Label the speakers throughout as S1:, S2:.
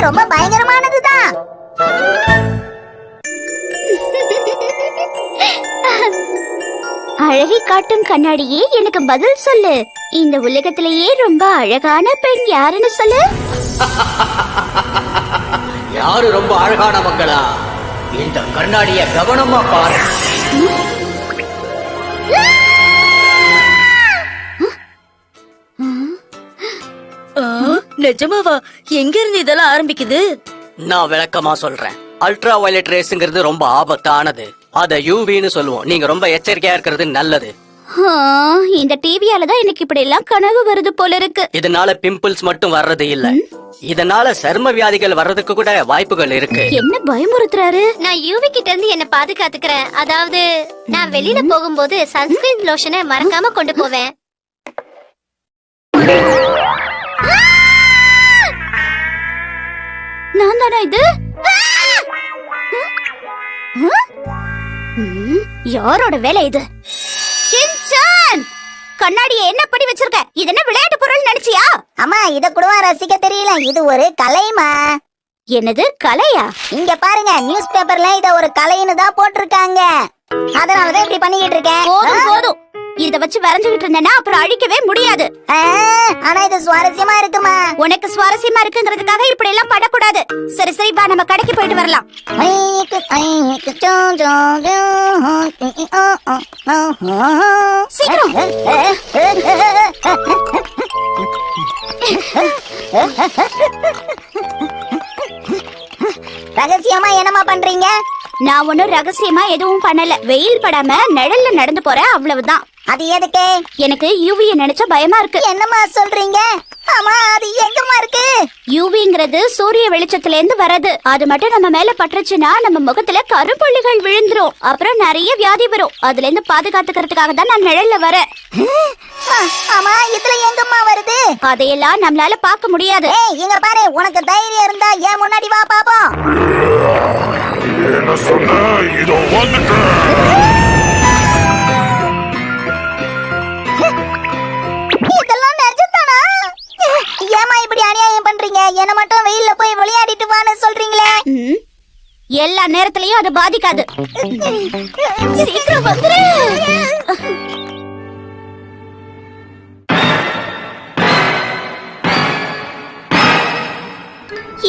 S1: ரொம்ப பயங்கரமானதுதான்.
S2: அழகை காட்டும் கண்ணாடியே எனக்கு பதில் சொல்லு. இந்த உலகத்திலேயே ரொம்ப அழகான பெண் யாருன்னு சொல்லு.
S3: யாரு ரொம்ப அழகானவங்களா? இந்த கண்ணாடிய கவனமா பாரு.
S4: நிஜமாவா? எங்க இருந்து இதெல்லாம் ஆரம்பிக்குது?
S3: நான் விளக்கமா சொல்றேன். அல்ட்ரா வயலட் ரேஸ்ங்கிறது ரொம்ப ஆபத்தானது. அத யூவின்னு சொல்லுவோம். நீங்க ரொம்ப எச்சரிக்கையா இருக்கிறது நல்லது.
S2: இந்த டிவியாலதான் எனக்கு இப்படி எல்லாம் கனவு வருது போல இருக்கு.
S3: இதனால பிம்பிள்ஸ் மட்டும் வர்றது இல்ல, இதனால சர்ம வியாதிகள் வர்றதுக்கு கூட வாய்ப்புகள் இருக்கு.
S2: என்ன பயமுறுத்துறாரு?
S5: நான் யூவி கிட்ட இருந்து என்ன பாதுகாத்துக்கிறேன். அதாவது நான் வெளியில போகும்போது சன்ஸ்கிரீன் லோஷனை மறக்காம கொண்டு போவேன்.
S2: நான் தானா இது? யாரோட வேலை இது? ஷின்சான், கண்ணாடியை என்ன பண்ணி வச்சிருக்க? இது என்ன விளையாட்டு பொருள் நினைச்சியா?
S1: அம்மா, இத கூடவா ரசிக்க தெரியல? இது ஒரு கலைமா.
S2: என்னது கலையா?
S1: இங்க பாருங்க, நியூஸ் பேப்பர்ல இத ஒரு கலைன்னு தான் போட்டிருக்காங்க. அதனாலதான் இப்படி பண்ணிக்கிட்டு இருக்கேன்.
S2: போதும் போதும், இத வச்சு வரைஞ்சுகிட்டு இருந்தேன்னா அப்புறம் அழிக்கவே முடியாது.
S1: ஆனா இது சுவாரஸ்யமா இருக்குமா?
S2: உனக்கு சுவாரஸ்யமா இருக்குங்கிறதுக்காக இப்படி எல்லாம் படக்கூடாது. சரி சரி, பா நம்ம கடைக்கு போயிட்டு வரலாம். சீக்கிரம்.
S1: ரகசியமா என்னமா பண்றீங்க?
S2: நான் ஒன்னும் ரகசியமா எதுவும் பண்ணல. வெயில் படாம நிழல்ல நடந்து போறேன், அவ்வளவுதான்.
S1: அது எதுக்கு?
S2: எனக்கு யூவிய நினைச்சா பயமா இருக்கு.
S1: என்னமா சொல்றீங்க? ஆமா, அது எங்கமா இருக்கு?
S2: யூவிங்கிறது சூரிய வெளிச்சத்துல இருந்து வரது. அது மட்டும் நம்ம மேல பட்டுச்சுன்னா நம்ம முகத்துல கருப்புள்ளிகள் விழுந்துரும். அப்புறம் நிறைய வியாதி வரும். அதுல இருந்து பாதுகாத்துக்கிறதுக்காக தான் நான் நிழல்ல வரேன்.
S1: ஆமா, இதுல எங்கம்மா வருது?
S2: அதையெல்லாம் நம்மளால பார்க்க முடியாது.
S1: இங்க பாரு, உனக்கு தைரியம் இருந்தா ஏன் முன்னாடி வா பாப்போம்.
S6: என்ன சொன்ன? இதோ வந்துட்டேன்.
S1: இதெல்லாம் நிஜம்தானா? ஏமா இப்படி அநியாயம் பண்றீங்க? என்ன மட்டும் வெயில்ல போய் விளையாடிட்டு வான்னு சொல்றீங்களே.
S2: எல்லா நேரத்திலயும் அது பாதிக்காது. சீக்கிரம் வந்துரு.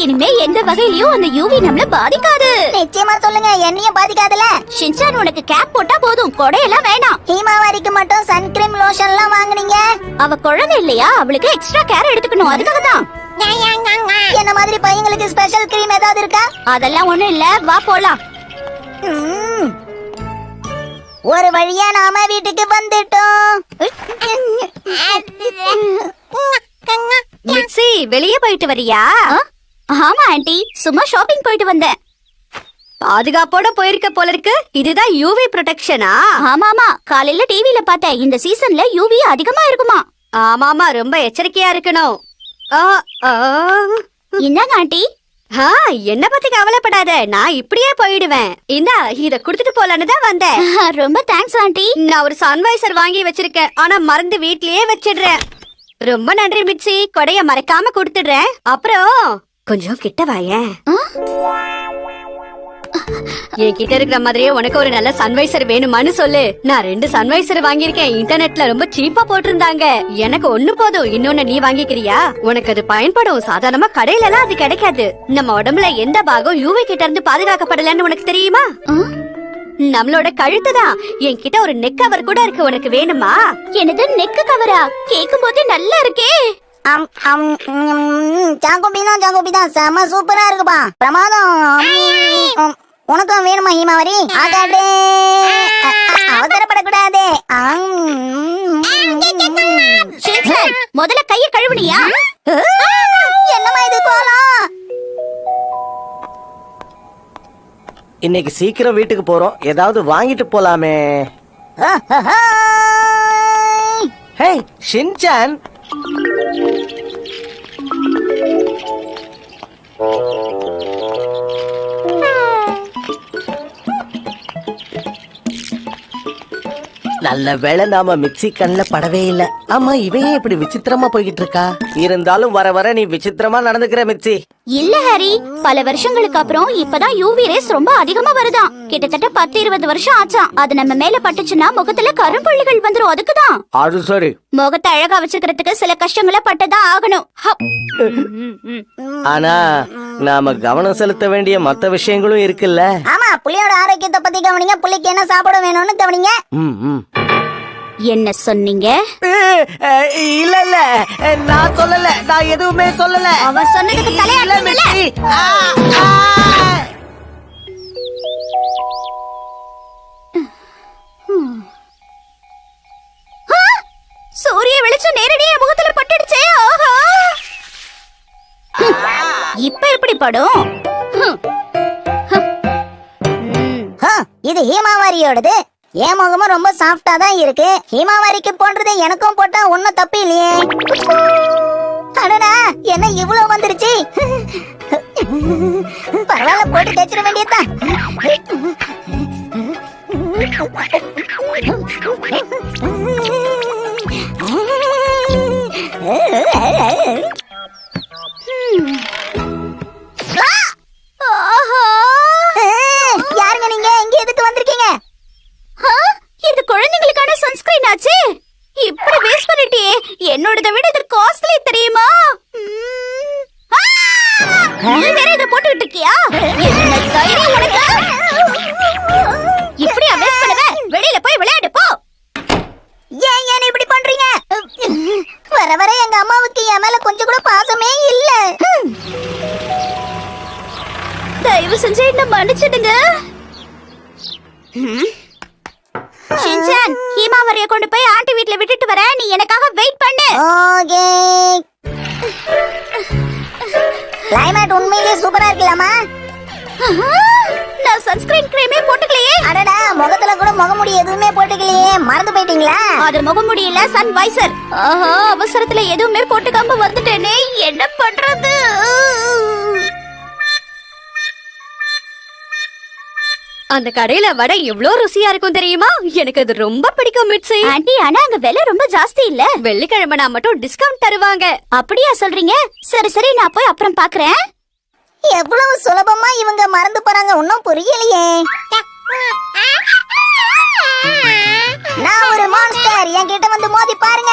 S2: இனிமே எந்த வகையிலயும் அந்த யூவி நம்மள பாதிக்காது.
S1: நிச்சயமா சொல்லுங்க, என்னையும் பாதிக்காதுல?
S2: ஷின்சான், உனக்கு கேப் போட்டா போதும், கொடையெல்லாம் வேணாம்.
S1: ஹீமாவாரிக்கு மட்டும் சன்கிரீம் லோஷன் எல்லாம் வாங்குனீங்க.
S2: அவ குழந்தை இல்லையா, அவளுக்கு எக்ஸ்ட்ரா கேர் எடுத்துக்கணும், அதுக்காக தான்.
S1: என்ன மாதிரி பையங்களுக்கு ஸ்பெஷல் கிரீம் ஏதாவது இருக்கா?
S2: அதெல்லாம் ஒண்ணும் இல்ல, வா போலாம்.
S1: ஒரு வழியா நாம வீட்டுக்கு வந்துட்டோம்.
S2: மிக்ஸி, வெளியே போயிட்டு வரியா? ஆமா ஆண்டி, சும்மா ஷாப்பிங் போயிட்டு வந்தேன்.
S4: பாதுகாப்போட போயிருக்க போல இருக்கு. இதுதான் யூவி ப்ரொடெக்ஷனா?
S2: ஆமாமா, காலையில டிவில பார்த்தேன். இந்த சீசன்ல யூவி அதிகமா இருக்குமா.
S4: ஆமாமா, ரொம்ப எச்சரிக்கையா இருக்கணும்.
S2: இந்தாங்க ஆண்டி.
S4: என்ன பத்தி கவலைப்படாத, நான் இப்படியே போயிடுவேன். இந்தா, இத குடுத்துட்டு போலான்னு தான் வந்தேன்.
S2: ரொம்ப தேங்க்ஸ் ஆண்டி.
S4: நான் ஒரு சன்வைசர் வாங்கி வச்சிருக்கேன், ஆனா மறந்து வீட்லயே வச்சிடுறேன். ரொம்ப நன்றி மிட்சி, கொடைய மறக்காம கொடுத்துடுறேன். அப்புறம் கொஞ்சம் கிட்ட வாயேன். என் கிட்ட இருக்கிற மாதிரியே உனக்கு ஒரு நல்ல சன்வைசர் வேணுமான்னு சொல்லு. நான் 2 சன்வைசர் வாங்கியிருக்கேன். இன்டர்நெட்ல ரொம்ப சீப்பா போட்டிருந்தாங்க. எனக்கு ஒண்ணு போதும், இன்னொன்னு நீ வாங்கிக்கிறியா? உனக்கு அது பயன்படும். சாதாரணமா கடையில எல்லாம் அது கிடைக்காது. நம்ம உடம்புல எந்த பாகம் யூவி கிட்ட இருந்து பாதுகாக்கப்படலன்னு உனக்கு தெரியுமா? நம்மளோட கழுத்து தான். என்கிட்ட ஒரு நெக் கவர் கூட இருக்கு, உனக்கு வேணுமா?
S2: எனது நெக் கவரா? கேக்கும் போது நல்லா இருக்கே.
S1: ஜாங்கோபிதான் செம சூப்பரா இருக்குப்பா, பிரமாதம். உனக்கும் வேணுமா ஹீமாவரி? அவசரப்படக்கூடாது.
S2: முதல்ல கைய கழுவுனியா?
S1: என்னமா இது கோலம்?
S7: இன்னைக்கு சீக்கிரம் வீட்டுக்கு போறோம், ஏதாவது வாங்கிட்டு போலாமே. ஹே ஷின்சான், நல்ல வேளை நாம மிக்ஸி கண்ணுல படவே இல்ல. ஆமா, இவன் இப்படி விசித்திரமா போய்கிட்டு இருக்கா? இருந்தாலும் வர வர நீ விசித்திரமா நடந்துக்கிற மிக்ஸி.
S2: இல்ல ஹரி, பல வருஷங்களுக்கு அப்புறம் இப்பதான் யூவி ரேஸ் ரொம்ப அதிகமா வருதாம். கிட்டத்தட்ட 10-20 வருஷம் ஆச்சாம். அது நம்ம மேல பட்டுச்சுன்னா முகத்துல கரும்புள்ளிகள் வந்துரும். அதுக்குதான்
S7: அது சரி.
S2: முகத்தை அழகா வச்சுக்கிறதுக்கு சில கஷ்டங்களை பட்டுதான் ஆகணும்.
S7: ஆனா நாம கவனம் செலுத்த வேண்டிய மத்த விஷயங்களும் இருக்குல்ல.
S1: ஆமா, புள்ளியோட ஆரோக்கியத்தை பத்தி கவனிங்க. புள்ளிக்கு என்ன சாப்பிட வேணும்னு கவனிங்க.
S7: ம், ம்.
S2: என்ன சொன்னீங்க?
S7: இல்ல இல்ல, நான் சொல்லல, நான் எதுவுமே சொல்லல.
S2: அவன் சொன்னதுக்கு தலையாட்டுங்களே. சூரிய வெளிச்சம் நேரடியா முகத்துல பட்டுடுச்சே. ஆஹா, இப்ப எப்படி படும்?
S1: இது ஹீமாவாரியோடது. என் முகமும் ரொம்ப சாஃப்டா தான் இருக்கு. ஹீமாவாரிக்கு போன்றது எனக்கும் போட்டா ஒன்னும் தப்பு இல்லையே. அடடா, என்ன இவ்வளவு வந்துருச்சு. பரவாயில்ல, போட்டு தேய்ச்சிட வேண்டியதுதான். யாருங்க நீங்க? இங்க எதுக்கு வந்திருக்கீங்க?
S2: இது குழந்தைகளுக்கான சன்ஸ்கிரீன் ஆச்சு. இப்படி வேஸ்ட் பண்ணிட்டியே. என்னோடத விட இது காஸ்ட்லி தெரியுமா? நீ வேற இத போட்டுட்டு இருக்கியா? என்ன தைரியம் உனக்கு? இப்படியா வேஸ்ட் பண்ணுவ? வெளியில போய் விளையாடு போ.
S1: ஏன் இப்படி பண்றீங்க? வர வர எங்க அம்மாவுக்கு என் மேல கொஞ்சம் கூட பாசமே இல்ல.
S2: தயவு செஞ்சு என்ன மன்னிச்சிடுங்க. ஷின்சான், ஹீமாவரிய கொண்டு போய் ஆண்டி வீட்ல விட்டுட்டு வர. நீ எனக்காக வெயிட் பண்ணு.
S1: ஓகே. கிளைமேட் உண்மையிலேயே சூப்பரா இருக்கலாமா?
S2: நான் சன்ஸ்கிரீன் கிரீமே போட்டுக்கலையே.
S1: அடடா, முகத்துல கூட முகமுடி எதுவுமே போட்டுக்கலையே. மறந்து போயிட்டீங்களா?
S2: அது முகமுடி இல்ல, சன் வைசர். ஆஹா, அவசரத்துல எதுவுமே போட்டுக்காம வந்துட்டேனே. என்ன பண்றது?
S4: அந்த கடையில வடை எவ்வளவு ருசியா இருக்கும் தெரியுமா? எனக்கு அது ரொம்ப பிடிக்கும் மிட்சி.
S2: ஆண்டி, ஆனா அங்க விலை ரொம்ப ஜாஸ்தி இல்ல.
S4: வெள்ளிக்கிழமை மட்டும் டிஸ்கவுண்ட் தருவாங்க.
S2: அப்படியா சொல்றீங்க? சரி சரி, நான் போய் அப்புறம் பாக்குறேன்.
S1: எவ்வளவு சுலபமா இவங்க மறந்து போறாங்க, ஒன்னும் புரியலையே. நான் ஒரு மான்ஸ்டர், என்கிட்ட வந்து மோதி பாருங்க.